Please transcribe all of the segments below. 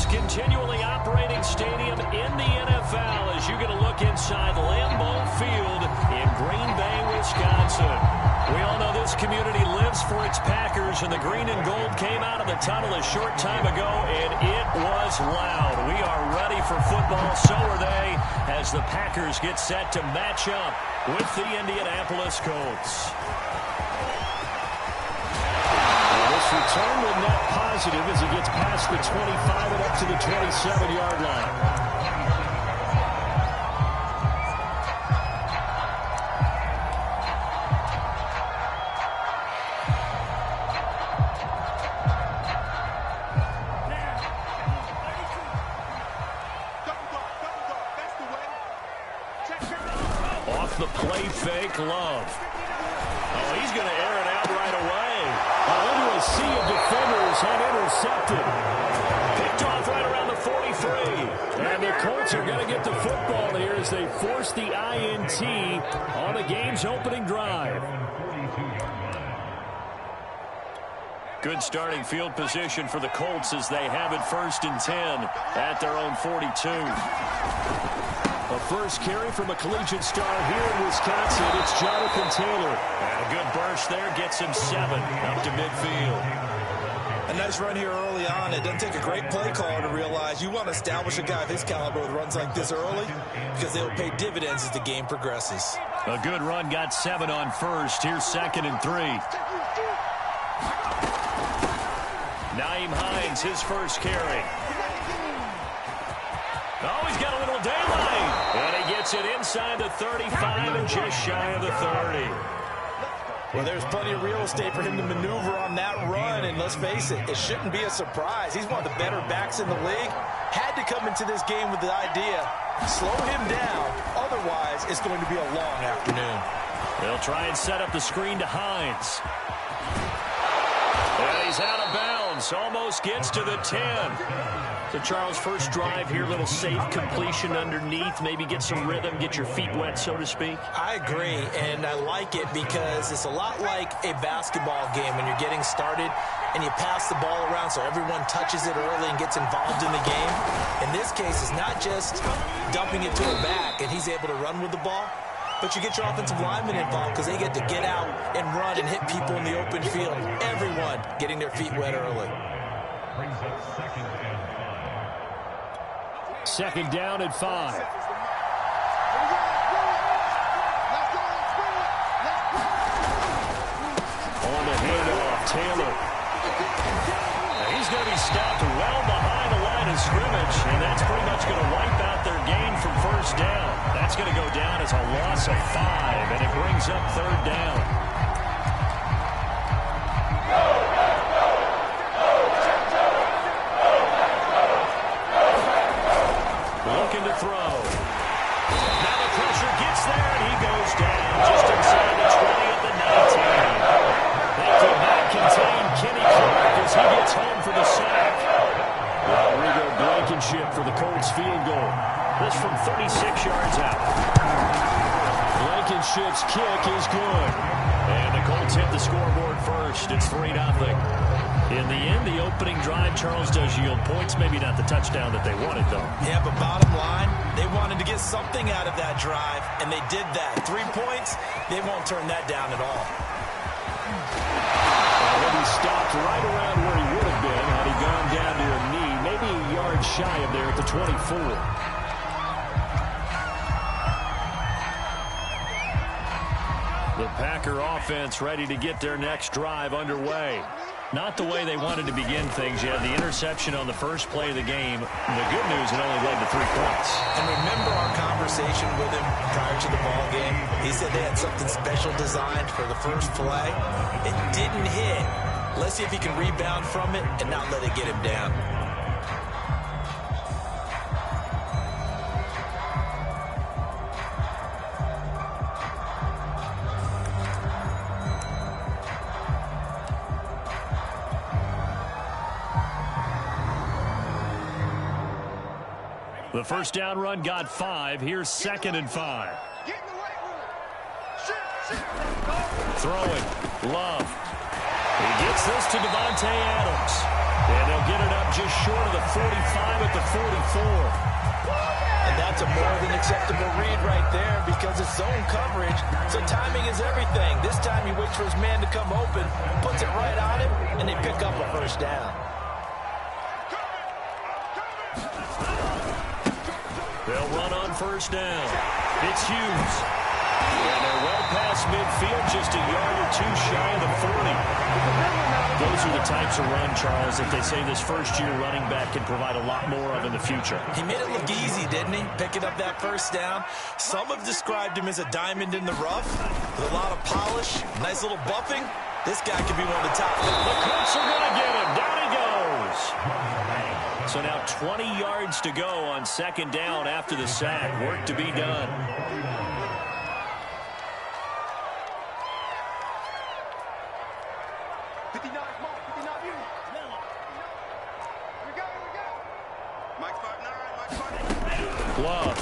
continually operating stadium in the NFL as you get a look inside Lambeau Field in Green Bay, Wisconsin. We all know this community lives for its Packers, and the green and gold came out of the tunnel a short time ago, and it was loud. We are ready for football, so are they, as the Packers get set to match up with the Indianapolis Colts. This return will net positive as he gets past the 25 and up to the 27-yard line. Off the play fake, Love. Oh, he's going to air it out right away. Into a sea of defenders and intercepted. Picked off right around the 43. And the Colts are going to get the football here as they force the INT on the game's opening drive. Good starting field position for the Colts as they have it 1st and 10 at their own 42. A first carry from a collegiate star here in Wisconsin. It's Jonathan Taylor. And a good burst there gets him 7 up to midfield. A nice run here early on. It doesn't take a great play caller to realize you want to establish a guy of his caliber with runs like this early because they'll pay dividends as the game progresses. A good run got 7 on first. Here's 2nd and 3. Nyheim Hines, his first carry. Oh, he's got a little daylight. And he gets it inside the 35 and just shy of the 30. Well, there's plenty of real estate for him to maneuver on that run. And let's face it, it shouldn't be a surprise. He's one of the better backs in the league. Had to come into this game with the idea, slow him down. Otherwise, it's going to be a long afternoon. They'll try and set up the screen to Hines. And he's out of bounds. Almost gets to the 10. So, Charles, first drive here, little safe completion underneath. Maybe get some rhythm, get your feet wet, so to speak. I agree, and I like it because it's a lot like a basketball game when you're getting started and you pass the ball around so everyone touches it early and gets involved in the game. In this case, it's not just dumping it to a back and he's able to run with the ball, but you get your offensive linemen involved because they get to get out and run and hit people in the open field. Everyone getting their feet wet early. Second down at 5. On the handoff, Taylor. Now he's going to be stopped well behind the line of scrimmage, and that's pretty much going to wipe out their gain from first down. That's going to go down as a loss of 5, and it brings up 3rd down. Looking to throw. Now the pressure gets there, and he goes down just inside the 20 at the 19. They could not contain Kenny Clark as he gets home for the sack. Rodrigo Blankenship for the Colts field goal. This from 36 yards out. Blankenship's kick is good. And the Colts hit the scoreboard first. It's 3-0. In the end, the opening drive, Charles, does yield points. Maybe not the touchdown that they wanted, though. Yeah, but bottom line, they wanted to get something out of that drive, and they did that. 3 points, they won't turn that down at all. Well, he stopped right around where he would have been had he gone down to a knee, maybe a yard shy of there at the 24. The Packer offense ready to get their next drive underway. Not the way they wanted to begin things. You had the interception on the first play of the game. The good news, it only led to 3 points. And remember our conversation with him prior to the ball game? He said they had something special designed for the first play. It didn't hit. Let's see if he can rebound from it and not let it get him down. The first down run got 5. Here's 2nd and 5. Throwing. Love. He gets this to Devontae Adams. And they'll get it up just short of the 45 at the 44. And that's a more than acceptable read right there because it's zone coverage, so timing is everything. This time he waits for his man to come open, puts it right on him, and they pick up a first down. They'll run on first down. It's Hughes. And they're well past midfield, just a yard or two shy of the 40. Those are the types of run, Charles, that they say this first-year running back can provide a lot more of in the future. He made it look easy, didn't he? Picking up that first down. Some have described him as a diamond in the rough with a lot of polish, nice little buffing. This guy could be one of the top. The Colts are going to get him. Down he goes. So now 20 yards to go on second down after the sack. Work to be done. Love.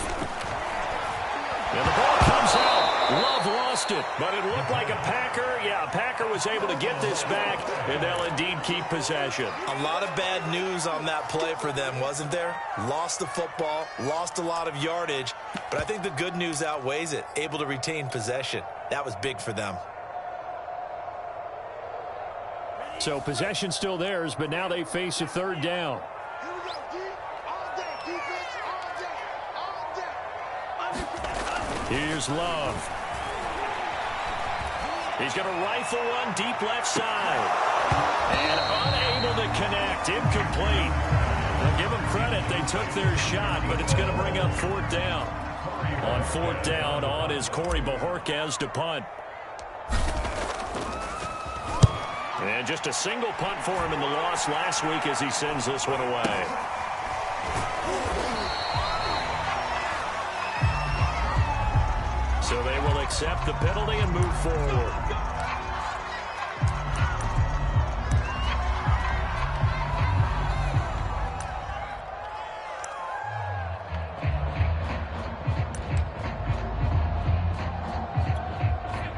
And the ball comes out. Love lost it, but it looked like a Packer. Yeah, a Packer was able to get this back, and they'll indeed keep possession. A lot of bad news on that play for them, wasn't there? Lost the football, lost a lot of yardage, but I think the good news outweighs it. Able to retain possession. That was big for them. So possession still theirs, but now they face a third down. Here's Love. He's going to rifle one deep left side. And unable to connect. Incomplete. I'll give them credit. They took their shot, but it's going to bring up fourth down. On fourth down, on is Corey Bojorquez to punt. And just a single punt for him in the loss last week as he sends this one away. So they will accept the penalty and move forward.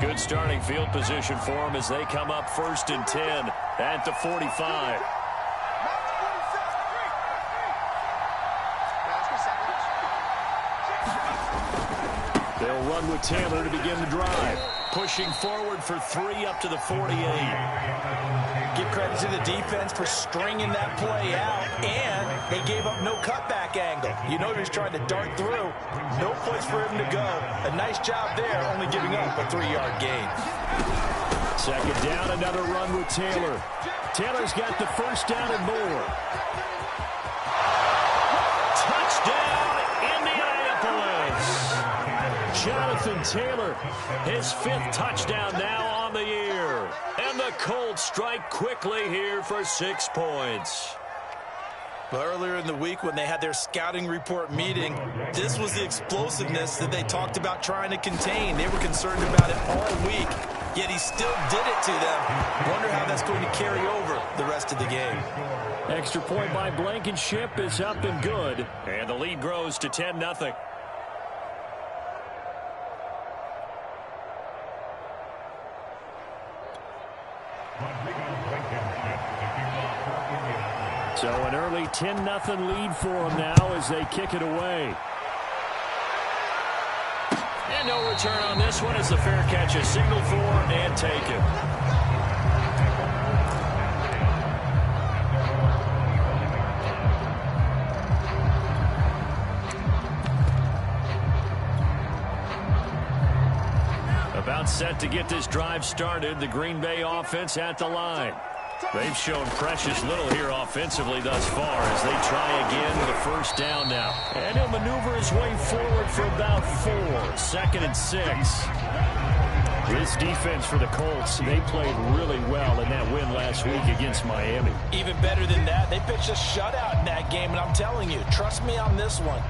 Good starting field position for them as they come up 1st and 10 at the 45. They'll run with Taylor to begin the drive. Pushing forward for 3 up to the 48. Give credit to the defense for stringing that play out, and they gave up no cutback angle. You know he was trying to dart through. No place for him to go. A nice job there, only giving up a 3-yard gain. Second down, another run with Taylor. Taylor's got the first down and more. Touchdown, Indianapolis. Jonathan Taylor, his 5th touchdown now on the year. And the Colts strike quickly here for 6 points. But earlier in the week when they had their scouting report meeting, this was the explosiveness that they talked about trying to contain. They were concerned about it all week, yet he still did it to them. Wonder how that's going to carry over the rest of the game. Extra point by Blankenship is up and good. And the lead grows to 10-0. So an early 10-0 lead for them now as they kick it away. And no return on this one as the fair catch is signaled for and taken. About set to get this drive started. The Green Bay offense at the line. They've shown precious little here offensively thus far as they try again with a first down now. And he'll maneuver his way forward for about 4. 2nd and 6. This defense for the Colts, they played really well in that win last week against Miami. Even better than that, they pitched a shutout in that game, and I'm telling you, trust me on this one.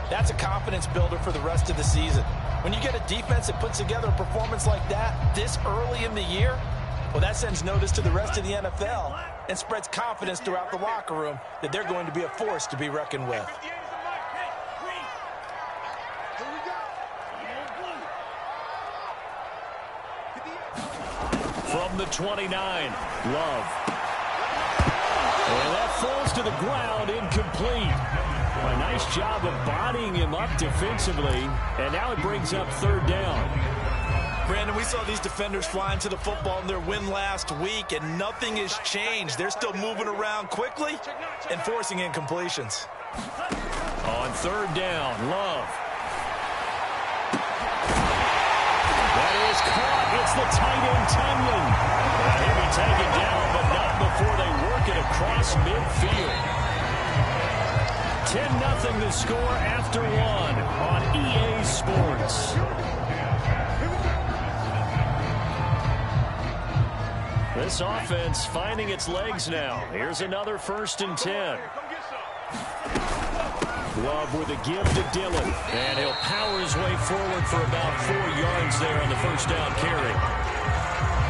That's a confidence builder for the rest of the season. When you get a defense that puts together a performance like that this early in the year, well, that sends notice to the rest of the NFL and spreads confidence throughout the locker room that they're going to be a force to be reckoned with. From the 29, Love. And that falls to the ground, incomplete. A nice job of bodying him up defensively, and now it brings up third down. Brandon, we saw these defenders flying to the football in their win last week, and nothing has changed. They're still moving around quickly and forcing incompletions. On third down, Love. That is caught. It's the tight end, Tunyon. He'll be taken down, but not before they work it across midfield. 10-0 the score after one on EA Sports. This offense finding its legs now. Here's another 1st and 10. Love with a give to Dillon. And he'll power his way forward for about 4 yards there on the first down carry.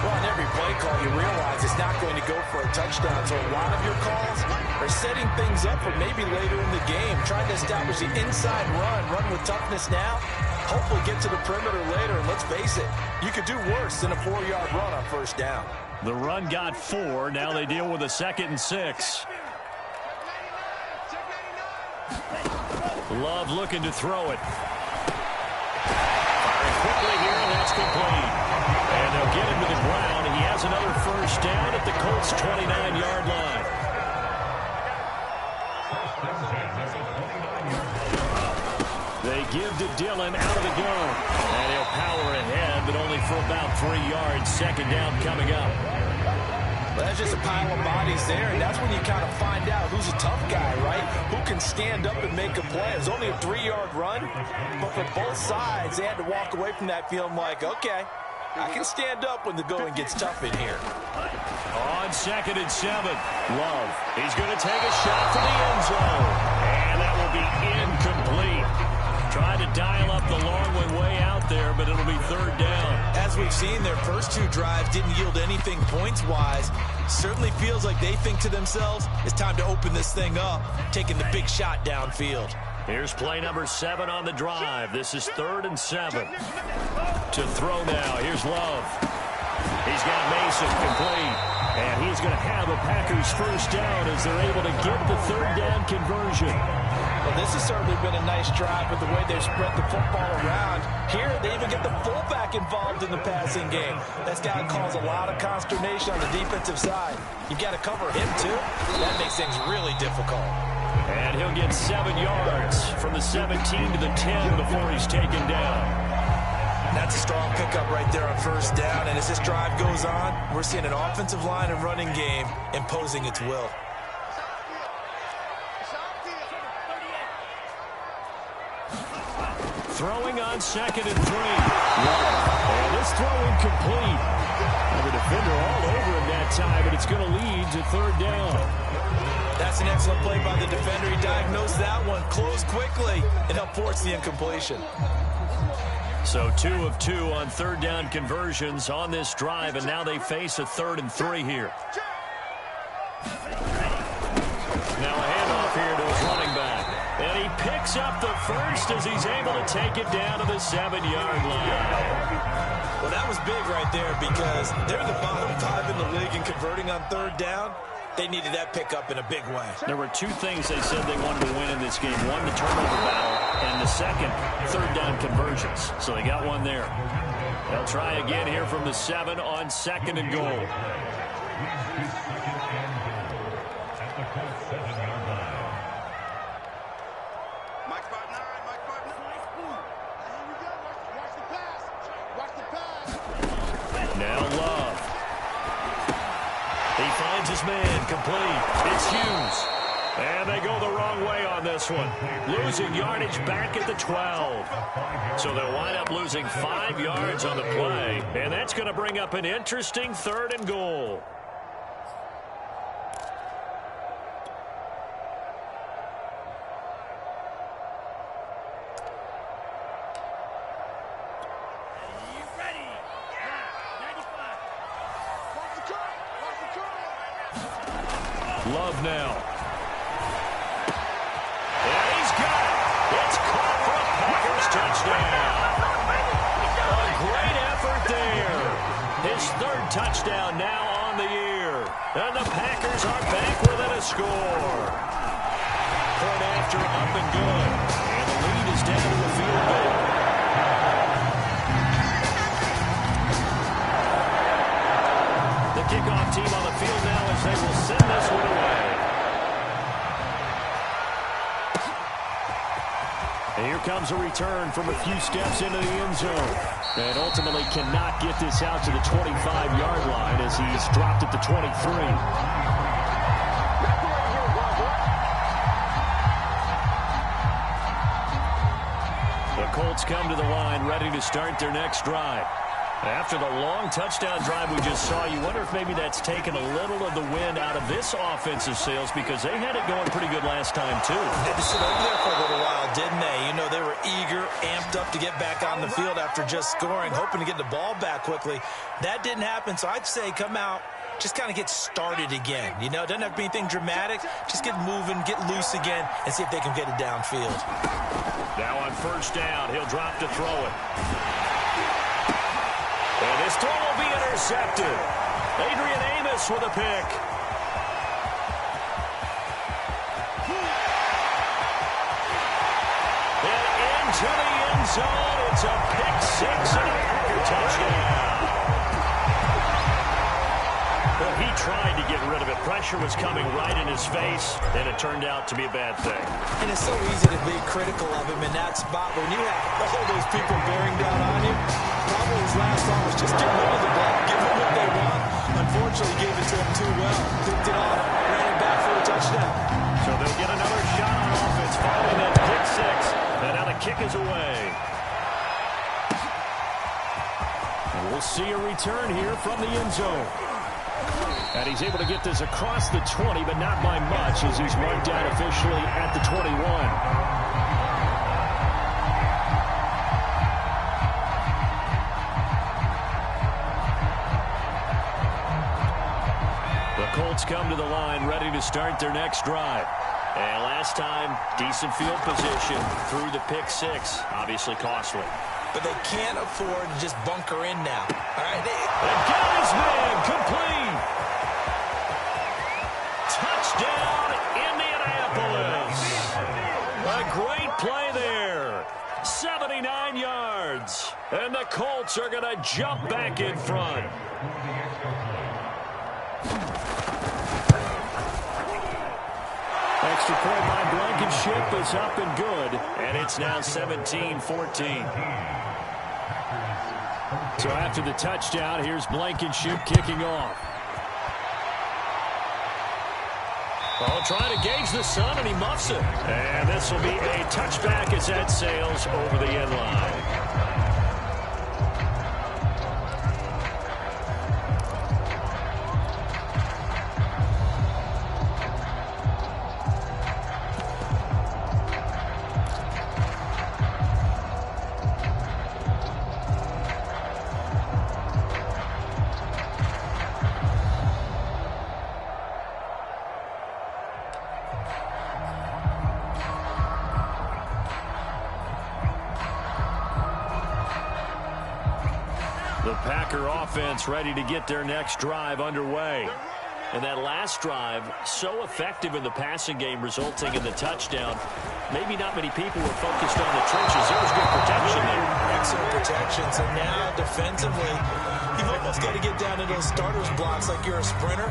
Well, on every play call, you realize it's not going to go for a touchdown. So a lot of your calls are setting things up for maybe later in the game, trying to establish the inside run with toughness now, hopefully get to the perimeter later. And let's face it, you could do worse than a 4-yard run on first down. The run got 4. Now they deal with a 2nd and 6. Love looking to throw it. Firing quickly here, and that's complete. And they'll get him to the ground. He has another first down at the Colts' 29-yard line. They give to Dillon out of the gun. And he'll power ahead, but only for about 3 yards. 2nd down coming up. Well, that's just a pile of bodies there, and that's when you kind of find out who's a tough guy, right? Who can stand up and make a play. It was only a 3-yard run, but for both sides, they had to walk away from that feeling like, okay, I can stand up when the going gets tough in here. On 2nd and 7, Love. He's going to take a shot for the end zone, and that will be incomplete. Trying to dial up the long one way out there, but it'll be 3rd down. As we've seen, their first 2 drives didn't yield anything points-wise. Certainly feels like they think to themselves, it's time to open this thing up, taking the big shot downfield. Here's play number 7 on the drive. This is 3rd and 7. To throw now, here's Love. He's got Mason complete. And he's going to have a Packers first down as they're able to get the 3rd down conversion. Well, this has certainly been a nice drive with the way they've spread the football around. Here, they even get the fullback involved in the passing game. That's got to cause a lot of consternation on the defensive side. You've got to cover him, too. That makes things really difficult. And he'll get 7 yards from the 17 to the 10 before he's taken down. That's a strong pickup right there on first down. And as this drive goes on, we're seeing an offensive line and running game imposing its will. Throwing on 2nd and 3. And this throw incomplete. And the defender all over him that time, but it's going to lead to 3rd down. That's an excellent play by the defender. He diagnosed that one, closed quickly, and helped force the incompletion. So 2 of 2 on 3rd down conversions on this drive, and now they face a 3rd and 3 here. Now a handoff here to his running back. And he picks up the first as he's able to take it down to the 7-yard line. Well, that was big right there because they're the bottom 5 in the league in converting on 3rd down. They needed that pickup in a big way. There were 2 things they said they wanted to win in this game. One, the turnover battle, and the second, 3rd down conversions. So they got one there. They'll try again here from the 7 on 2nd and goal. Now Love. He finds his man complete. It's Hughes. And they go the wrong way on this one. Losing yardage back at the 12. So they'll wind up losing 5 yards on the play. And that's going to bring up an interesting 3rd and goal. Love now. And he's got it. It's caught for a Packers touchdown. A great effort there. His 3rd touchdown now on the year. And the Packers are back within a score. 1.5 after, up and good. And the lead is down to the field goal. The kickoff team on the field now as they will send this one away. And here comes a return from a few steps into the end zone. And ultimately cannot get this out to the 25-yard line as he's dropped at the 23. Colts come to the line, ready to start their next drive. After the long touchdown drive we just saw, you wonder if maybe that's taken a little of the wind out of this offensive sails because they had it going pretty good last time, too. They had to sit over there for a little while, didn't they? You know, they were eager, amped up to get back on the field after just scoring, hoping to get the ball back quickly. That didn't happen, so I'd say come out, just kind of get started again. You know, it doesn't have to be anything dramatic. Just get moving, get loose again, and see if they can get it downfield. Now on first down, he'll drop to throw it. And this throw will be intercepted. Adrian Amos with a pick. And into the end zone. It's a pick six and a Packer touchdown. Well, he tried to get rid of it. Pressure was coming right in his face, and it turned out to be a bad thing. And it's so easy to be critical of him in that spot when you have all those people bearing down on you. Probably his last thought was just get rid of the ball, give them what they want. Unfortunately, gave it to him too well. Picked it off, ran it back for a touchdown. So they'll get another shot on offense following that pick six. And now the kick is away. And we'll see a return here from the end zone. And he's able to get this across the 20, but not by much as he's marked down officially at the 21. The Colts come to the line ready to start their next drive. And last time, decent field position through the pick six. Obviously costly. But they can't afford to just bunker in now. All right, and got his man complete. Touchdown, Indianapolis. A great play there. 79 yards. And the Colts are going to jump back in front. Extra point by Blankenship is up and good. And it's now 17-14. So after the touchdown, here's Blankenship kicking off. Oh, trying to gauge the sun, and he muffs it. And this will be a touchback as that sails over the end line. The Packer offense ready to get their next drive underway. And that last drive, so effective in the passing game, resulting in the touchdown. Maybe not many people were focused on the trenches. There was good protection there. Excellent protection. So now, defensively, you've almost got to get down to those starters blocks like you're a sprinter.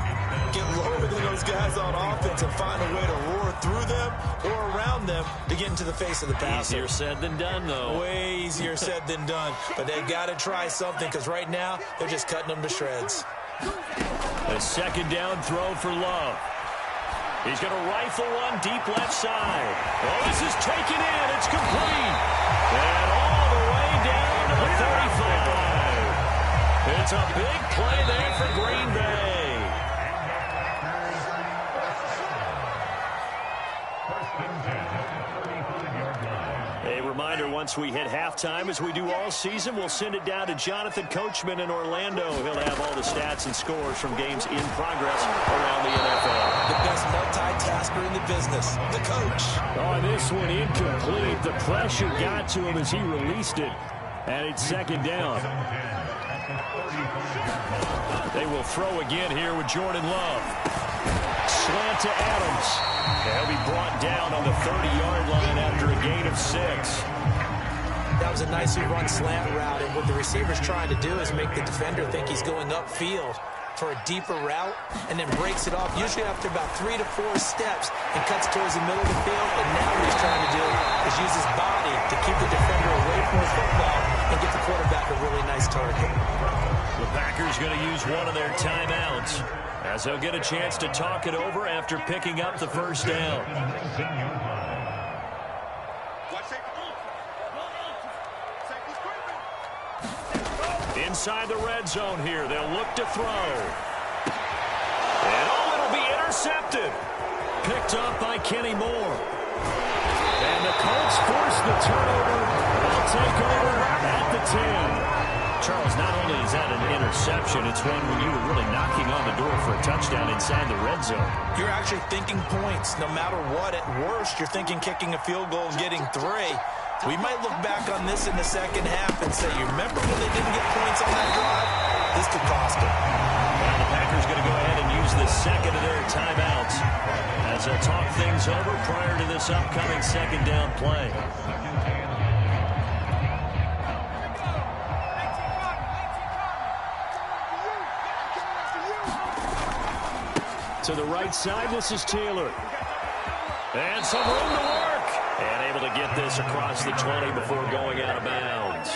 Get lower than those guys on offense and find a way to roar through them or around them to get into the face of the passer. Easier said than done, though. Way easier said than done. But they've got to try something because right now, they're just cutting them to shreds. A second down throw for Love. He's going to rifle one deep left side. Oh, this is taken in. It's complete. And all the way down to the 35. It's a big play there for Green Bay. A reminder, once we hit halftime, as we do all season, we'll send it down to Jonathan Coachman in Orlando. He'll have all the stats and scores from games in progress around the NFL. The best multitasker in the business, the coach. Oh, this one incomplete. The pressure got to him as he released it. And it's second down. They will throw again here with Jordan Love. Slant to Adams. He'll be brought down on the 30-yard gain of 6. That was a nicely run slant route, and what the receiver's trying to do is make the defender think he's going upfield for a deeper route, and then breaks it off, usually after about 3 to 4 steps, and cuts towards the middle of the field. And now what he's trying to do is use his body to keep the defender away from the football and get the quarterback a really nice target. The Packers going to use one of their timeouts, as they'll get a chance to talk it over after picking up the first down. Inside the red zone here, they'll look to throw. And it'll be intercepted. Picked up by Kenny Moore. And the Colts force the turnover. They'll take over at the 10. Charles, not only is that an interception, it's one when you were really knocking on the door for a touchdown inside the red zone. You're actually thinking points. No matter what, at worst, you're thinking kicking a field goal and getting 3. We might look back on this in the second half and say, you remember when they didn't get points on that drive? This could cost them. Well, the Packers going to go ahead and use the second of their timeouts as they'll talk things over prior to this upcoming second down play. To the right side, this is Taylor. And some room to work. And able to get this across the 20 before going out of bounds.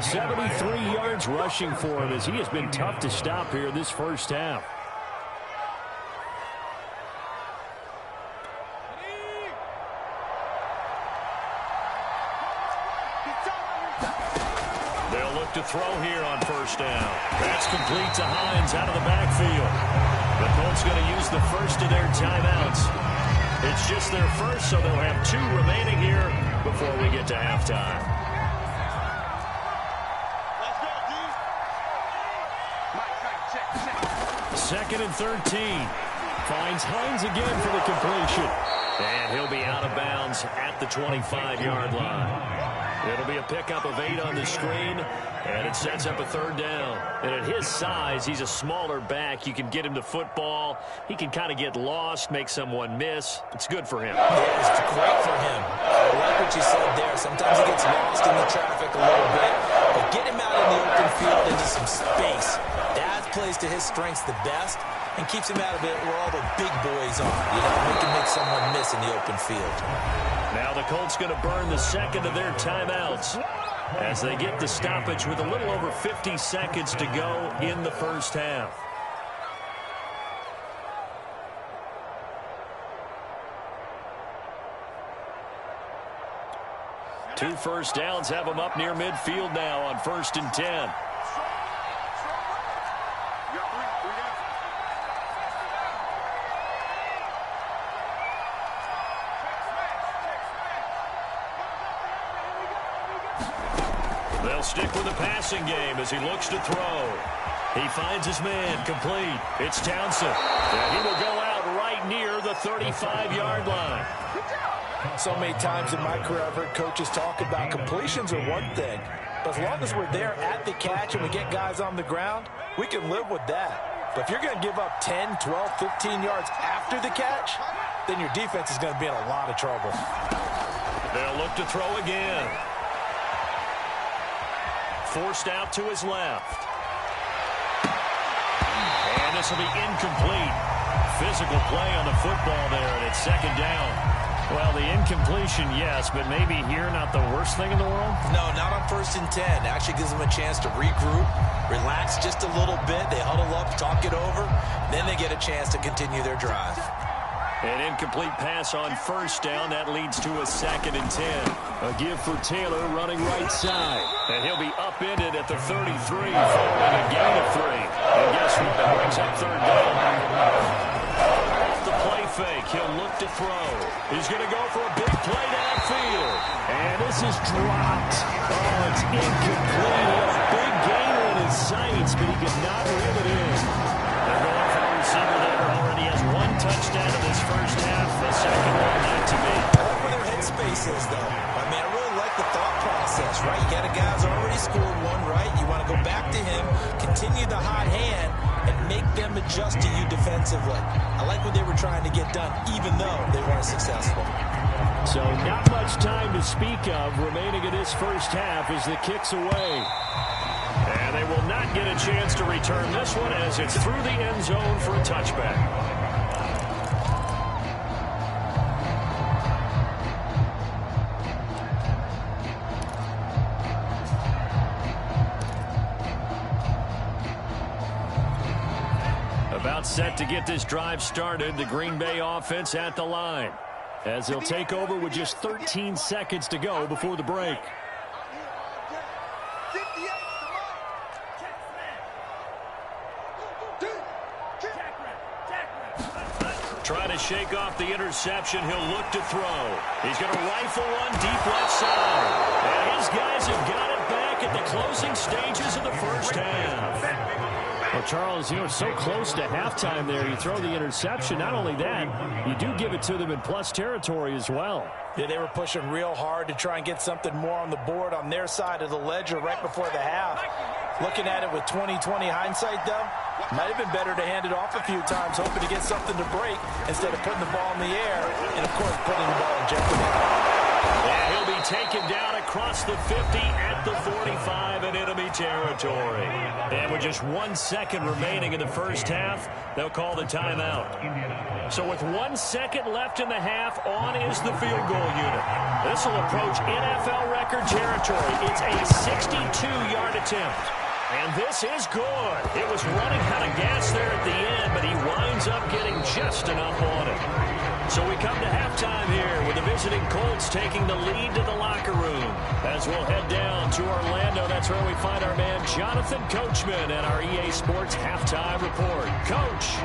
73 yards rushing for him, as he has been tough to stop here this first half. They'll look to throw here on first down. That's complete to Hines out of the backfield. The Colts going to use the first of their timeouts. It's just their first, so they'll have 2 remaining here before we get to halftime. Second and 13. Finds Hines again for the completion. And he'll be out of bounds at the 25-yard line. It'll be a pickup of 8 on the screen, and it sets up a third down. And at his size, he's a smaller back. You can get him the football. He can kind of get lost, make someone miss. It's good for him. Yeah, it's great for him. I like what you said there. Sometimes he gets lost in the traffic a little bit. But get him out in the open field into some space. That plays to his strengths the best and keeps him out of it where all the big boys are. You know, he can make someone miss in the open field. Now the Colts going to burn the second of their timeouts as they get the stoppage with a little over 50 seconds to go in the first half. Two first downs have them up near midfield now on 1st and 10. They'll stick with the passing game as he looks to throw. He finds his man complete. It's Townsend. And he will go out right near the 35-yard line. So many times in my career, I've heard coaches talk about completions are one thing, but as long as we're there at the catch and we get guys on the ground, we can live with that. But if you're going to give up 10, 12, 15 yards after the catch, then your defense is going to be in a lot of trouble. They'll look to throw again. Forced out to his left. And this will be incomplete. Physical play on the football there, and it's second down. Well, the incompletion, yes, but maybe here not the worst thing in the world? No, not on 1st and 10. Actually gives them a chance to regroup, relax just a little bit. They huddle up, talk it over. Then they get a chance to continue their drive. An incomplete pass on first down. That leads to a 2nd and 10. A give for Taylor running right side. And he'll be upended at the 33 following a gain of 3. And guess what? That brings up third down. Off the play fake, he'll look to throw. He's going to go for a big play downfield. And this is dropped. Oh, it's incomplete. He had a big gainer in his sights, but he could not reel it in. They're going for a receiver there. Already has 1 touchdown in this first half. The second one not to be. I like where their headspace is, though. I mean, I really like the thought process, right? You got a guy who's already scored 1, right? You want to go back to him, continue the hot hand, and make them adjust to you defensively. I like what they were trying to get done, even though they weren't successful. So not much time to speak of remaining in this first half as the kick's away. And they will not get a chance to return this one as it's through the end zone for a touchback. About set to get this drive started, the Green Bay offense at the line, as they'll take over with just 13 seconds to go before the break. Trying to shake off the interception. He'll look to throw. He's going to rifle one deep left side. And his guys have got it back at the closing stages of the first half. Well, Charles, you know, so close to halftime there. You throw the interception. Not only that, you do give it to them in plus territory as well. Yeah, they were pushing real hard to try and get something more on the board on their side of the ledger right before the half. Looking at it with 20/20 hindsight, though, might have been better to hand it off a few times, hoping to get something to break instead of putting the ball in the air and, of course, putting the ball in jeopardy. And he'll be taken down across the 50 at the 45 in enemy territory. And with just 1 second remaining in the first half, they'll call the timeout. So with 1 second left in the half, on is the field goal unit. This will approach NFL record territory. It's a 62-yard attempt. And this is good. It was running out of gas there at the end, but he winds up getting just enough on it. So we come to halftime here with the visiting Colts taking the lead to the locker room. As we'll head down to Orlando, that's where we find our man Jonathan Coachman at our EA Sports Halftime Report. Coach.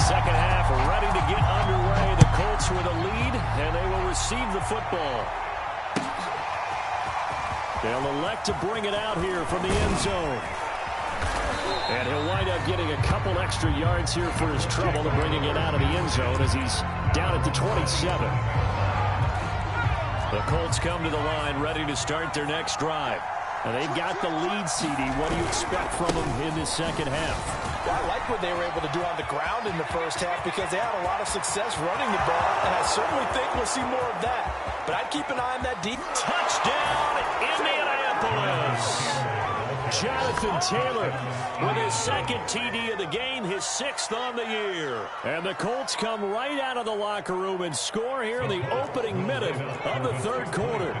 Second half ready to get underway. The Colts with a lead, and they will receive the football. They'll elect to bring it out here from the end zone. And he'll wind up getting a couple extra yards here for his trouble and bringing it out of the end zone as he's down at the 27. The Colts come to the line ready to start their next drive. And they've got the lead, CD. What do you expect from them in this second half? Well, I like what they were able to do on the ground in the first half because they had a lot of success running the ball, and I certainly think we'll see more of that. But I'd keep an eye on that deep. Touchdown, Indianapolis! Jonathan Taylor with his second TD of the game, his 6th on the year. And the Colts come right out of the locker room and score here in the opening minute of the third quarter.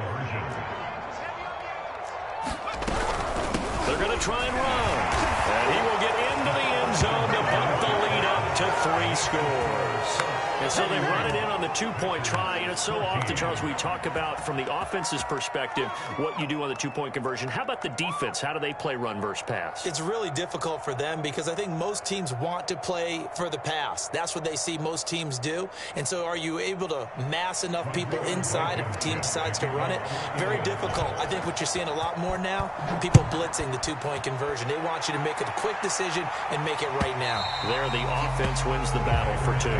They're going to try and run. And he will get into the end zone to bump the lead up to 3 scores. And so they run it in on the 2-point try. And it's so often, Charles, we talk about from the offense's perspective what you do on the 2-point conversion. How about the defense? How do they play run versus pass? It's really difficult for them because I think most teams want to play for the pass. That's what they see most teams do. And so are you able to mass enough people inside if the team decides to run it? Very difficult. I think what you're seeing a lot more now, people blitzing the 2-point conversion. They want you to make a quick decision and make it right now. There, the offense wins the battle for 2.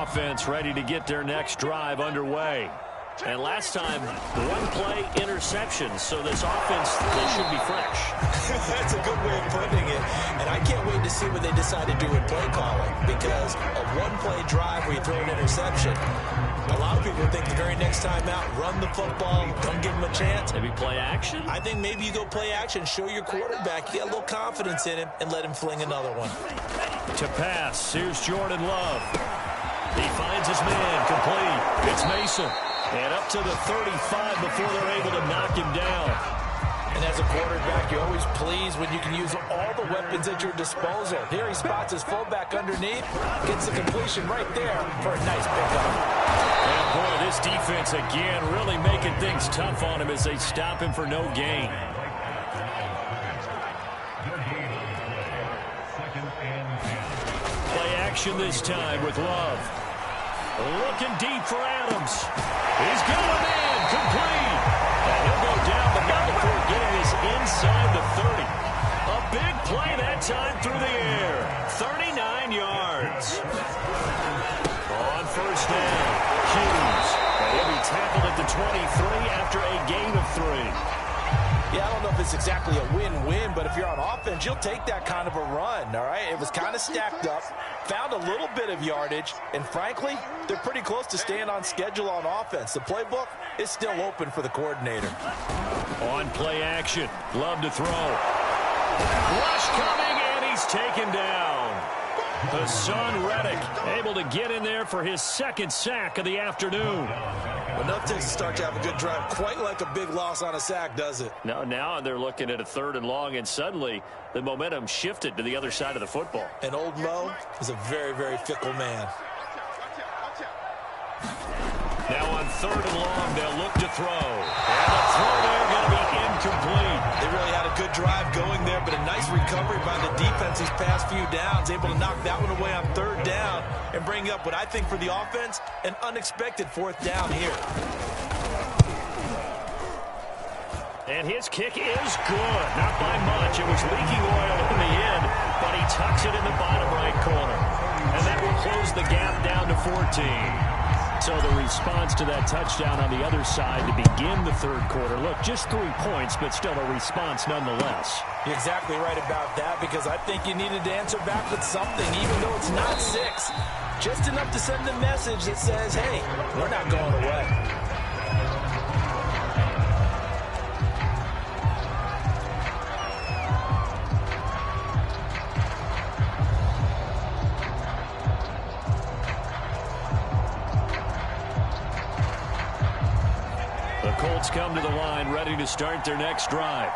offense ready to get their next drive underway. And last time, one play interception, so this offense, they should be fresh. That's a good way of putting it. And I can't wait to see what they decide to do with play calling, because a one-play drive where you throw an interception, a lot of people think the very next time out, run the football, don't give them a chance. Maybe play action? I think maybe you go play action, show your quarterback you got a little confidence in him, and let him fling another one. To pass, here's Jordan Love. He finds his man, complete. It's Mason. And up to the 35 before they're able to knock him down. And as a quarterback, you're always pleased when you can use all the weapons at your disposal. Here he spots his fullback underneath, gets the completion right there for a nice pickup. And boy, this defense again really making things tough on him as they stop him for no gain. Play action this time with Love. Looking deep for Adams. He's got a man, complete. And he'll go down, but not before getting this inside the 30. A big play that time through the air. 39 yards. On first down, Hughes. And he'll be tackled at the 23 after a gain of 3. Yeah, I don't know if it's exactly a win-win, but if you're on offense, you'll take that kind of a run, all right? It was kind of stacked up, found a little bit of yardage, and frankly, they're pretty close to staying on schedule on offense. The playbook is still open for the coordinator. On play action, Love to throw. Rush coming, and he's taken down. Hassan Reddick able to get in there for his second sack of the afternoon. Enough takes to start to have a good drive, quite like a big loss on a sack, does it? No, now they're looking at a 3rd and long, and suddenly the momentum shifted to the other side of the football. And old Mo is a very, very fickle man. Now on 3rd and long, they'll look to throw. And the throw there going to be incomplete. They really had a good drive going there, but a nice recovery by the defense these past few downs, able to knock that one away on 3rd down and bring up what I think for the offense, an unexpected 4th down here. And his kick is good. Not by much. It was leaking oil in the end, but he tucks it in the bottom right corner. And that will close the gap down to 14. So the response to that touchdown on the other side to begin the 3rd quarter. Look, just 3 points, but still a response nonetheless. You're exactly right about that, because I think you needed to answer back with something, even though it's not 6. Just enough to send a message that says, hey, we're not going away. The Colts come to the line ready to start their next drive.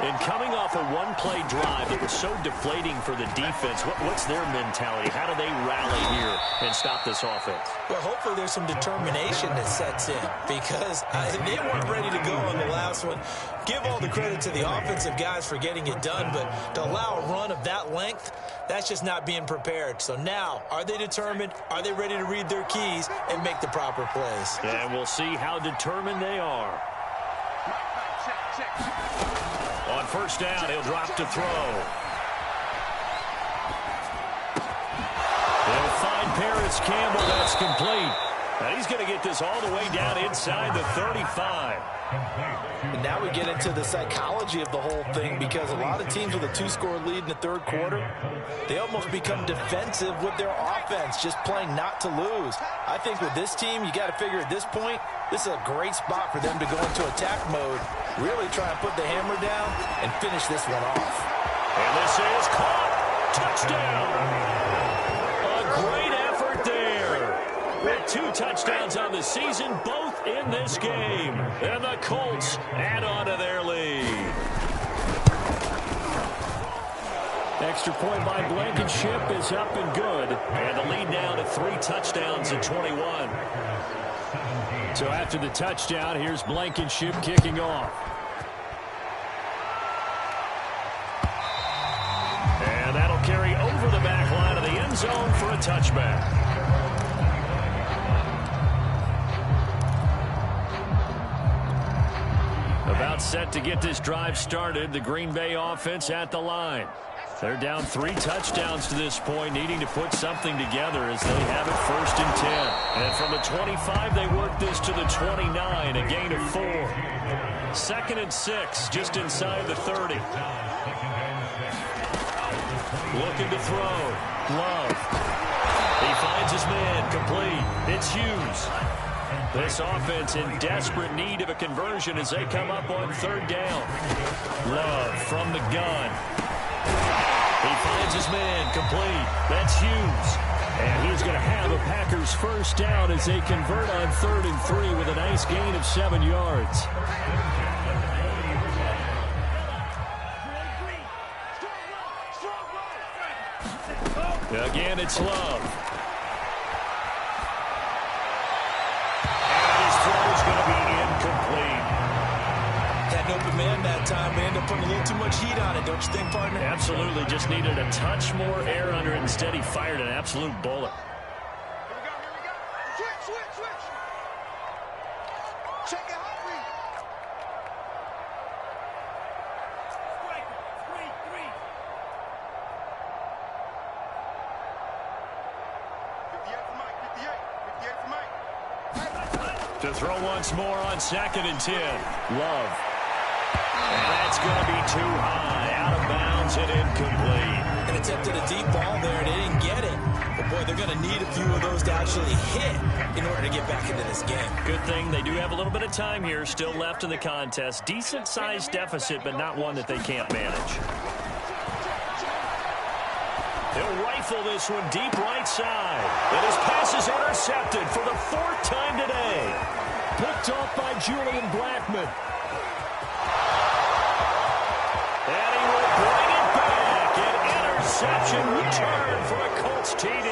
And coming off a one-play drive that was so deflating for the defense, what's their mentality? How do they rally here and stop this offense? Well, hopefully there's some determination that sets in, because they weren't ready to go on the last one. Give all the credit to the offensive guys for getting it done, but to allow a run of that length, that's just not being prepared. So now, are they determined? Are they ready to read their keys and make the proper plays? And we'll see how determined they are. On first down, he'll drop to throw. They'll find Paris Campbell. That's complete. Now he's going to get this all the way down inside the 35. And now we get into the psychology of the whole thing, because a lot of teams with a 2-score lead in the 3rd quarter, they almost become defensive with their offense, just playing not to lose. I think with this team, you got to figure at this point, this is a great spot for them to go into attack mode, really try and put the hammer down and finish this one off. And this is caught. Touchdown. A great effort there. With 2 touchdowns on the season, both in this game. And the Colts add on to their lead. Extra point by Blankenship is up and good. And the lead now to 3 touchdowns at 21. So after the touchdown, here's Blankenship kicking off. And that'll carry over the back line of the end zone for a touchback. About set to get this drive started. The Green Bay offense at the line. They're down 3 touchdowns to this point, needing to put something together as they have it 1st and 10. And from the 25, they work this to the 29, a gain of 4. 2nd and 6, just inside the 30. Looking to throw. Love. He finds his man, complete. It's Hughes. This offense in desperate need of a conversion as they come up on 3rd down. Love from the gun. He finds his man, complete. That's Hughes. And he's going to have a Packers 1st down as they convert on 3rd and 3 with a nice gain of 7 yards. Again, it's Love. And his throw is going to be incomplete. Had an open man that time, but ended up putting a little too much heat on it, don't you think, partner? Absolutely. Just needed a touch more air under it. Instead, he fired an absolute bullet. Here we go. Switch. Check it out, read. Three. 58 for Mike, 58 for Mike. To throw once more on 2nd and 10. Love. And that's going to be too high. Out of bounds and incomplete. And attempted a deep ball there, and they didn't get it. But, boy, they're going to need a few of those to actually hit in order to get back into this game. Good thing they do have a little bit of time here still left in the contest. Decent-sized deficit, but not one that they can't manage. They'll rifle this one deep right side. And his pass is intercepted for the 4th time today. Picked off by Julian Blackmon. And he will bring it back. An interception return for a Colts TD.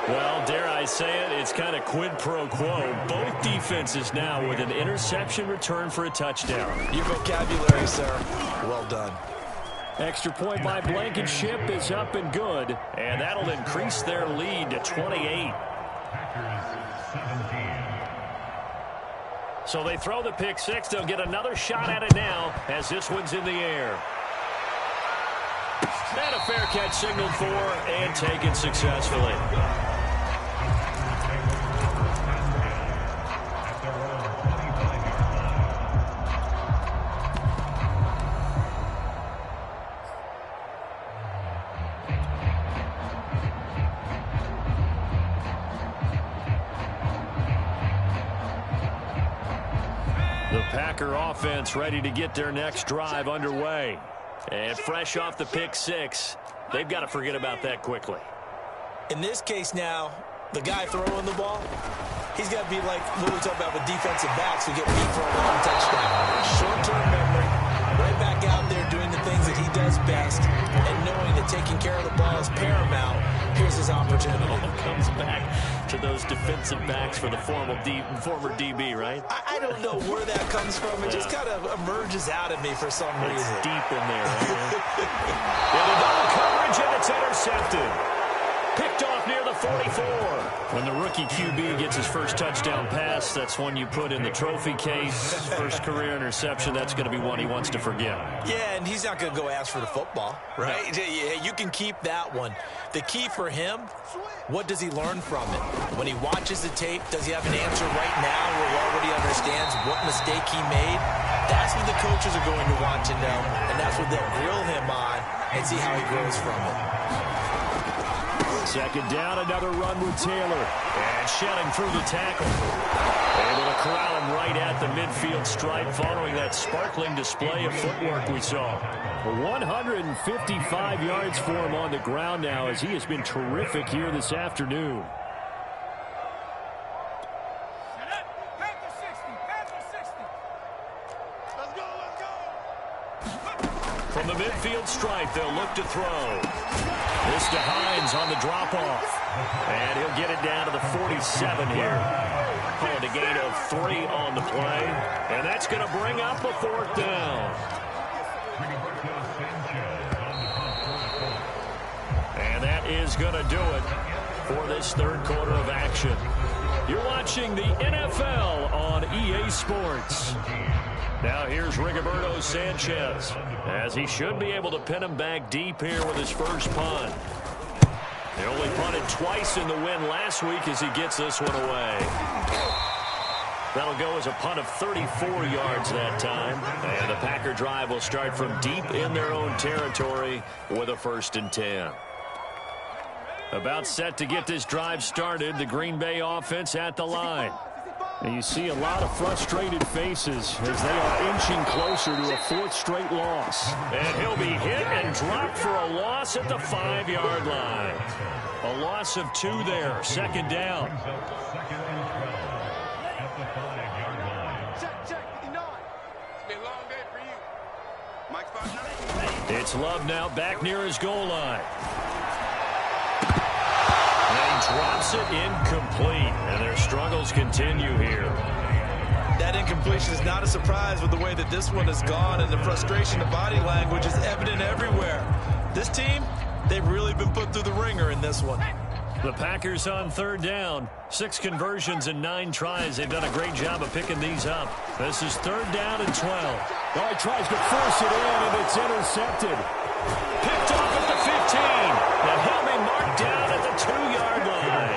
Well, dare I say it, it's kind of quid pro quo. Both defenses now with an interception return for a touchdown. Your vocabulary, sir. Well done. Extra point by Blankenship is up and good. And that'll increase their lead to 28. So they throw the pick 6. They'll get another shot at it now as this one's in the air. And a fair catch signaled for and taken successfully. The Packer offense ready to get their next drive underway. And fresh off the pick 6, they've got to forget about that quickly. In this case now, the guy throwing the ball, he's got to be like what we talk about with defensive backs who get beat for a long touchdown. Short-term memory, right back out there doing the things that he does best, and knowing that taking care of the ball is paramount. Here's his opportunity. Comes back to those defensive backs for the former DB, right? I don't know where that comes from. It just kind of emerges out of me for some reason. It's deep in there. Yeah, the double coverage, and it's intercepted. Picked off near the 44. When the rookie QB gets his first touchdown pass, that's one you put in the trophy case. First career interception, that's going to be one he wants to forget. Yeah, and he's not going to go ask for the football, right? No. You can keep that one. The key for him, what does he learn from it? When he watches the tape, does he have an answer right now where he already understands what mistake he made? That's what the coaches are going to want to know, and that's what they'll grill him on and see how he grows from it. 2nd down, another run with Taylor. And shedding through the tackle. Able to corral him right at the midfield stripe following that sparkling display of footwork we saw. 155 yards for him on the ground now as he has been terrific here this afternoon. From the midfield stripe, they'll look to throw. This to Hines on the drop-off. And he'll get it down to the 47 here. Calling a gain of 3 on the play. And that's going to bring up a 4th down. And that is going to do it for this 3rd quarter of action. You're watching the NFL on EA Sports. Now here's Rigoberto Sanchez. as he should be able to pin him back deep here with his first punt. He only punted twice in the win last week as he gets this one away. That'll go as a punt of 34 yards that time. And the Packer drive will start from deep in their own territory with a 1st and 10. About set to get this drive started, the Green Bay offense at the line. And you see a lot of frustrated faces as they are inching closer to a 4th straight loss. And he'll be hit and dropped for a loss at the 5-yard line. A loss of 2 there, 2nd down. Check, 59. It's been a long day for you. Mike's 5-9. It's Love now back near his goal line. And he drops it incomplete, and their struggles continue here. That incompletion is not a surprise with the way that this one has gone, and the frustration, the body language is evident everywhere. This team, they've really been put through the ringer in this one. The Packers on 3rd down. 6 conversions and 9 tries. They've done a great job of picking these up. This is 3rd down and 12. Oh, he tries to force it in, and it's intercepted. Picked off at the 15. And he'll be marked down at the 2-yard line.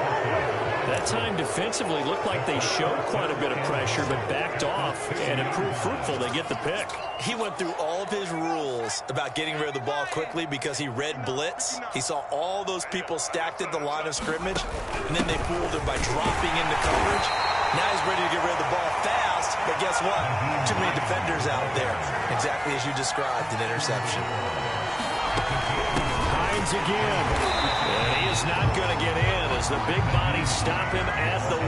That time defensively looked like they showed quite a bit of pressure, but backed off, and it proved fruitful. They get the pick. He went through all of his rules about getting rid of the ball quickly because he read blitz. He saw all those people stacked at the line of scrimmage, and then they fooled him by dropping into coverage. Now he's ready to get rid of the ball fast, but guess what? Too many defenders out there. Exactly as you described, an interception. Hines again. And he is not going to get in as the big bodies stop him at the 1.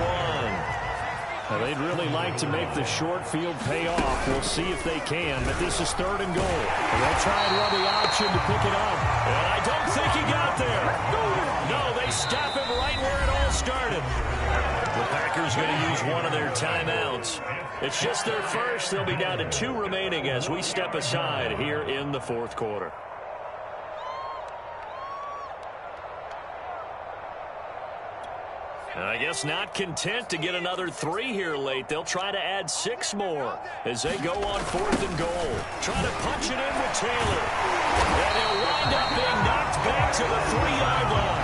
Well, they'd really like to make the short field pay off. We'll see if they can, but this is 3rd and goal. They'll try and run the option to pick it up. And I don't think he got there. No, they stop him right where it all started. The Packers going to use one of their timeouts. It's just their first. They'll be down to 2 remaining as we step aside here in the 4th quarter. And I guess not content to get another 3 here late. They'll try to add 6 more as they go on 4th and goal. Try to punch it in with Taylor. And he'll wind up being knocked back to the 3-yard line.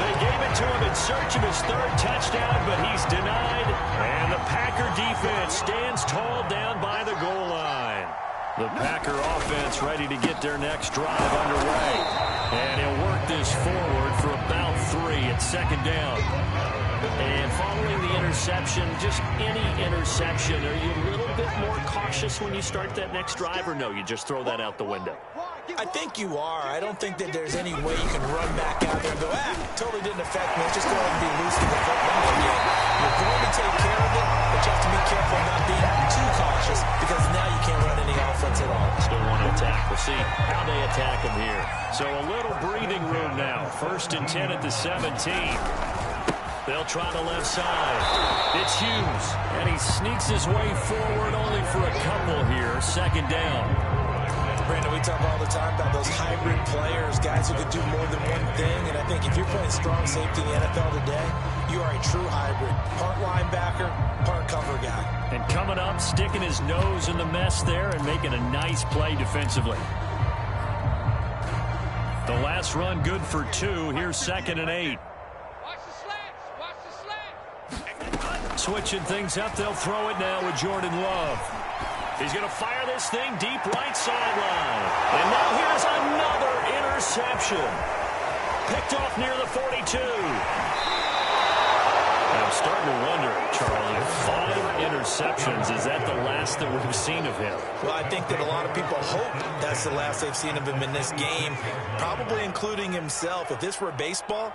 They gave it to him in search of his 3rd touchdown, but he's denied. And the Packer defense stands tall down by the goal line. The Packer offense ready to get their next drive underway. And he'll work this forward for about 3 at 2nd down. And following the interception, just any interception, are you a little bit more cautious when you start that next drive, or no, you just throw that out the window? I think you are. I don't think that there's any way you can run back out there and go, totally didn't affect me. Just go ahead and be loose in the football game. You're going to take care of it, but you have to be careful not being too cautious because now you can't run any offense at all. Still want to attack. We'll see how they attack him here. So a little breathing room now. 1st and 10 at the 17. They'll try the left side. It's Hughes, and he sneaks his way forward only for a couple here. 2nd down. Brandon, we talk all the time about those hybrid players, guys who could do more than one thing, and I think if you're playing strong safety in the NFL today, you are a true hybrid. Part linebacker, part cover guy. And coming up, sticking his nose in the mess there and making a nice play defensively. The last run good for 2. Here's 2nd and 8. Switching things up, they'll throw it now with Jordan Love. He's going to fire this thing deep right sideline. And now here's another interception. Picked off near the 42. I'm starting to wonder, Charlie, 5 interceptions. Is that the last that we've seen of him? Well, I think that a lot of people hope that's the last they've seen of him in this game, probably including himself. If this were baseball,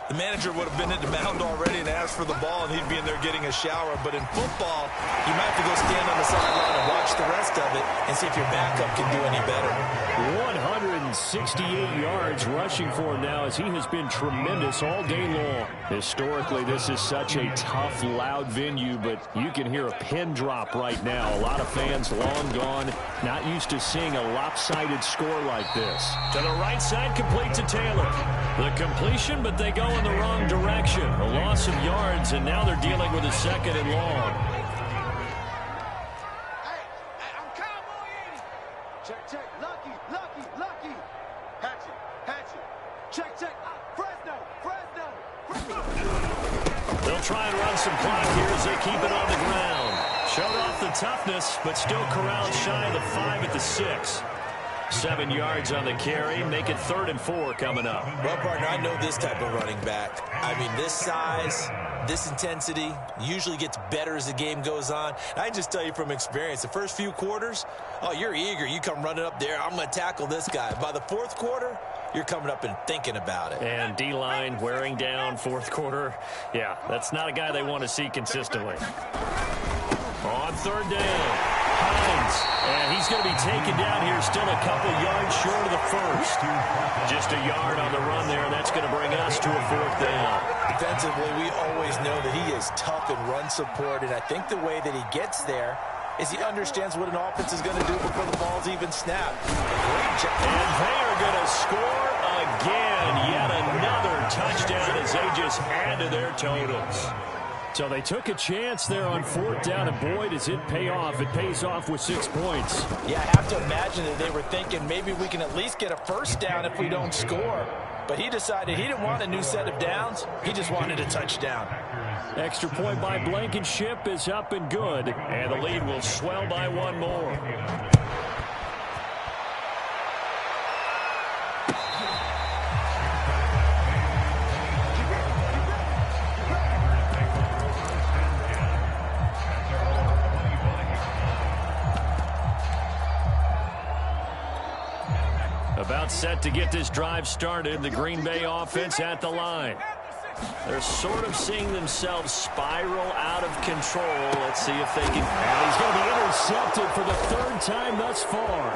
the manager would have been at the mound already and asked for the ball, and he'd be in there getting a shower. But in football, you might have to go stand on the sideline and watch the rest of it and see if your backup can do any better. 168 yards rushing for him now as he has been tremendous all day long. Historically, this is such a tough, loud venue, but you can hear a pin drop right now. A lot of fans long gone, not used to seeing a lopsided score like this. To the right side, complete to Taylor. The completion, but they go in the wrong direction. A loss of yards, and now they're dealing with a 2nd and long. Hey, I'm cowboy in. Check, line some clock here as they keep it on the ground. Showed off the toughness, but still corralled shy of the 5 at the 6. 7 yards on the carry. Make it 3rd and 4 coming up. Well, partner, I know this type of running back. I mean, this size, this intensity usually gets better as the game goes on. I can just tell you from experience, the first few quarters, oh, you're eager. You come running up there, I'm going to tackle this guy. By the 4th quarter, you're coming up and thinking about it. And D-line wearing down 4th quarter. Yeah, that's not a guy they want to see consistently. On 3rd down, Hines. And he's going to be taken down here, still a couple yards short of the 1st. Just a yard on the run there, and that's going to bring us to a 4th down. Defensively, we always know that he is tough in run support, and I think the way that he gets there is he understands what an offense is going to do before the ball's even snapped. Great job. And they are going to score again. Yet another touchdown as they just add to their totals. So they took a chance there on 4th down, and boy, does it pay off. It pays off with 6 points. Yeah, I have to imagine that they were thinking maybe we can at least get a 1st down if we don't score. But he decided he didn't want a new set of downs. He just wanted a touchdown. Extra point by Blankenship is up and good. And the lead will swell by 1 more. About set to get this drive started. The Green Bay offense at the line. They're sort of seeing themselves spiral out of control. Let's see if they can. And he's going to be intercepted for the 3rd time thus far.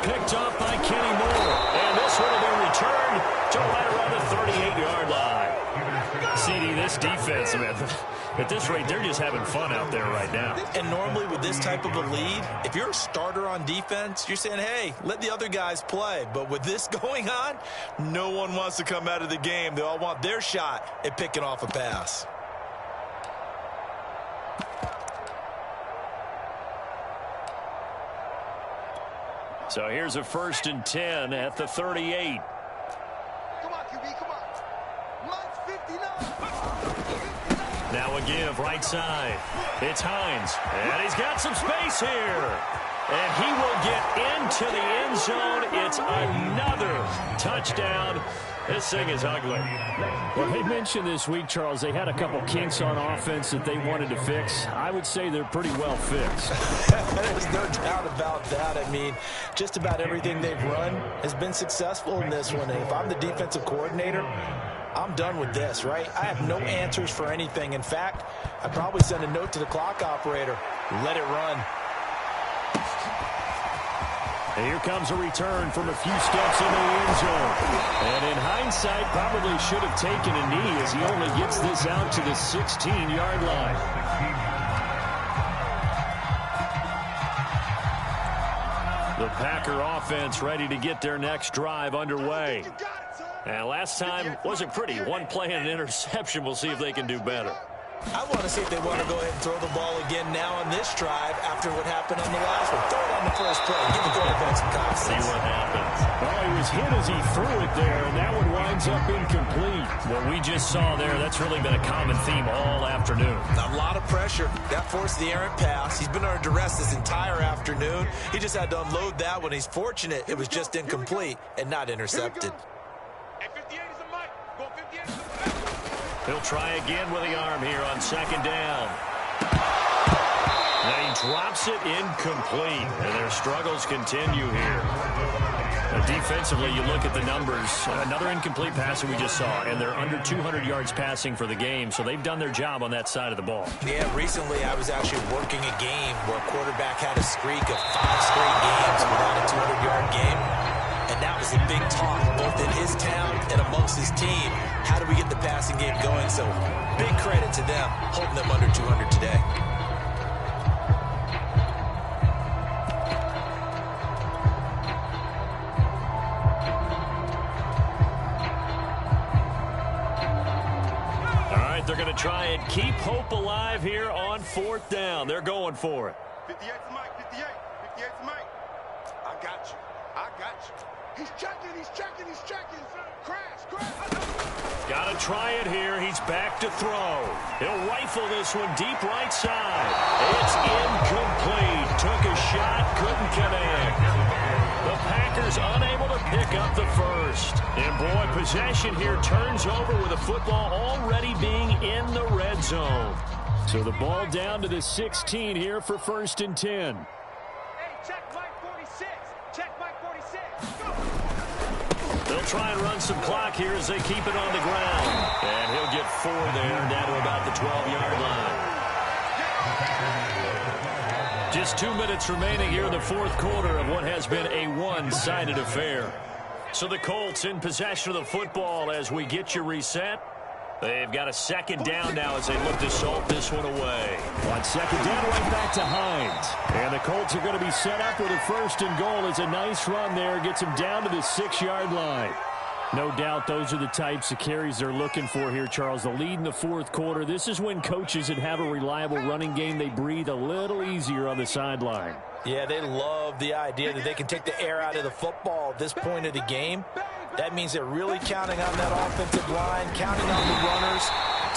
Picked off by Kenny Moore. And this one will be returned to right around the 38-yard line. CD, this defense, man, at this rate, they're just having fun out there right now. And normally with this type of a lead, if you're a starter on defense, you're saying, hey, let the other guys play. But with this going on, no one wants to come out of the game. They all want their shot at picking off a pass. So here's a 1st and 10 at the 38. Come on, QB, come on. Mine's 59. Now a give right side. It's Hines. And he's got some space here. And he will get into the end zone. It's another touchdown. This thing is ugly. Well, they mentioned this week, Charles, they had a couple kinks on offense that they wanted to fix. I would say they're pretty well fixed. There's no doubt about that. I mean, just about everything they've run has been successful in this one. And if I'm the defensive coordinator, I'm done with this, right? I have no answers for anything. In fact, I'd probably send a note to the clock operator. Let it run. And here comes a return from a few steps into the end zone. And in hindsight, probably should have taken a knee as he only gets this out to the 16-yard line. The Packer offense ready to get their next drive underway. And last time wasn't pretty. One play and an interception. We'll see if they can do better. I want to see if they want to go ahead and throw the ball again now on this drive after what happened on the last one. Throw it on the first play. Give the quarterback some confidence. See what happens. Well, he was hit as he threw it there, and that one winds up incomplete. What we just saw there, that's really been a common theme all afternoon. A lot of pressure. That forced the errant pass. He's been under duress this entire afternoon. He just had to unload that one. He's fortunate it was just incomplete and not intercepted. He'll try again with the arm here on 2nd down. And he drops it incomplete. And their struggles continue here. Defensively, you look at the numbers. Another incomplete pass that we just saw. And they're under 200 yards passing for the game. So they've done their job on that side of the ball. Yeah, recently I was actually working a game where a quarterback had a streak of 5 straight games without a 200-yard game. And that was a big talk, both in his town and amongst his team. How do we get the passing game going? So big credit to them, holding them under 200 today. All right, they're going to try and keep hope alive here on 4th down. They're going for it. 58's Mike, 58. 58's Mike. I got you. I got you. He's checking. Crash. Got to try it here. He's back to throw. He'll rifle this one deep right side. It's incomplete. Took a shot, couldn't connect. The Packers unable to pick up the first. And boy, possession here turns over with the football already being in the red zone. So the ball down to the 16 here for 1st and 10. Hey, check Mike 46. Check Mike 46. They'll try and run some clock here as they keep it on the ground. And he'll get 4 there, down to about the 12-yard line. Just 2 minutes remaining here in the 4th quarter of what has been a one-sided affair. So the Colts in possession of the football as we get you reset. They've got a 2nd down now as they look to salt this one away. On 2nd down, right back to Hines. And the Colts are going to be set up with a 1st and goal. It's a nice run there. Gets them down to the 6-yard line. No doubt those are the types of carries they're looking for here, Charles. The lead in the 4th quarter. This is when coaches that have a reliable running game, they breathe a little easier on the sideline. Yeah, they love the idea that they can take the air out of the football at this point of the game. That means they're really counting on that offensive line, counting on the runners,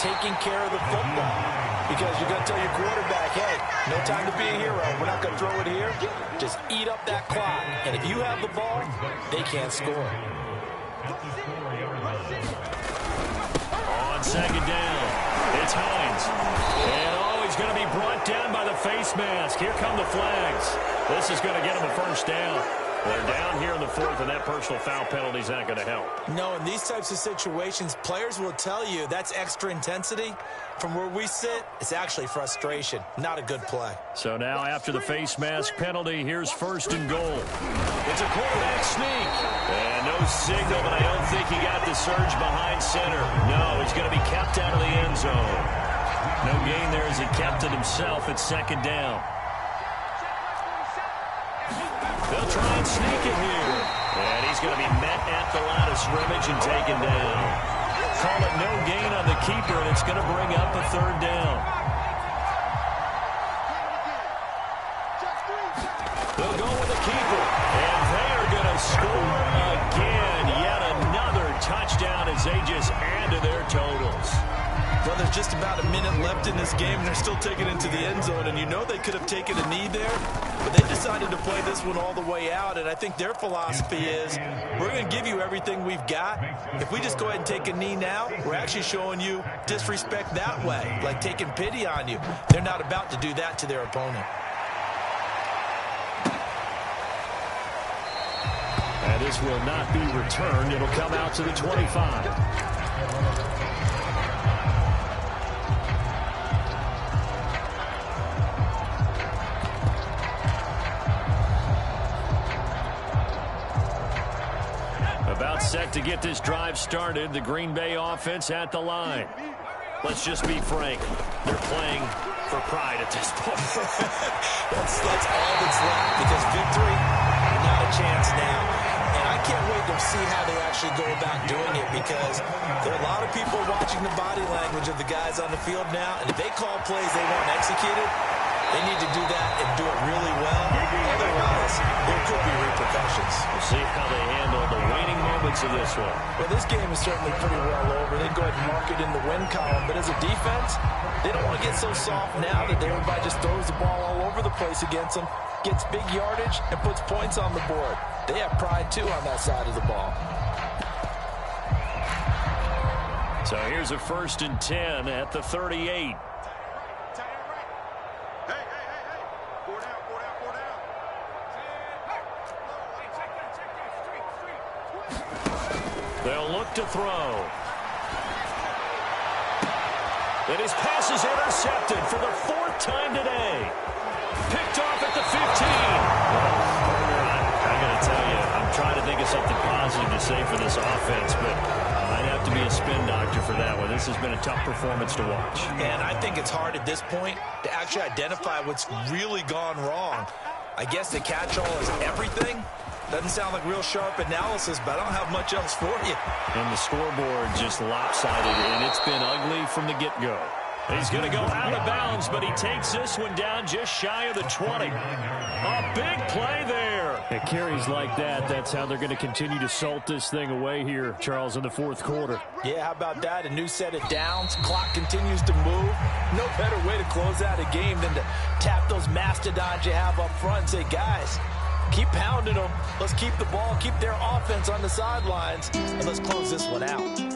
taking care of the football. Because you're going to tell your quarterback, hey, no time to be a hero. We're not going to throw it here. Just eat up that clock. And if you have the ball, they can't score. On 2nd down, it's Hines. And he's going to be brought down by the face mask. Here come the flags. This is going to get him a 1st down. They're down here in the 4th, and that personal foul penalty is not going to help. No, in these types of situations, players will tell you that's extra intensity. From where we sit, it's actually frustration. Not a good play. So now after the face mask penalty, here's 1st and goal. It's a quarterback sneak. And no signal, but I don't think he got the surge behind center. No, he's going to be kept out of the end zone. No gain there as he kept it himself at 2nd down. They'll try and sneak it here. And he's going to be met at the line of scrimmage and taken down. Call it no gain on the keeper, and it's going to bring up a 3rd down. They'll go with the keeper. And they are going to score again. Yet another touchdown as they just add to their totals. Well, there's just about a minute left in this game, and they're still taking it to the end zone. And you know they could have taken a knee there, but they decided to play this one all the way out. And I think their philosophy is, we're going to give you everything we've got. If we just go ahead and take a knee now, we're actually showing you disrespect that way, like taking pity on you. They're not about to do that to their opponent. And this will not be returned. It'll come out to the 25. Set to get this drive started. The Green Bay offense at the line. Let's just be frank. They're playing for pride at this point. that's all that's left, because victory, not a chance now. And I can't wait to see how they actually go about doing it, because there are a lot of people watching the body language of the guys on the field now, and if they call plays they want executed, they need to do that and do it really well. Otherwise, there could be repercussions. We'll see how they handle the waning moments of this one. Well, this game is certainly pretty well over. They go ahead and mark it in the win column. But as a defense, they don't want to get so soft now that everybody just throws the ball all over the place against them, gets big yardage, and puts points on the board. They have pride, too, on that side of the ball. So here's a 1st and 10 at the 38. They'll look to throw. And his pass is intercepted for the 4th time today. Picked off at the 15. I got to tell you, I'm trying to think of something positive to say for this offense, but I'd have to be a spin doctor for that one. This has been a tough performance to watch. And I think it's hard at this point to actually identify what's really gone wrong. I guess the catch-all is everything. Doesn't sound like real sharp analysis, but I don't have much else for you. And the scoreboard just lopsided, and it's been ugly from the get-go. He's going to go out of bounds, but he takes this one down just shy of the 20. A big play there. And carries like that, that's how they're going to continue to salt this thing away here, Charles, in the fourth quarter. Yeah, how about that? A new set of downs. Clock continues to move. No better way to close out a game than to tap those mastodons you have up front and say, guys, keep pounding them. Let's keep the ball, keep their offense on the sidelines, and let's close this one out.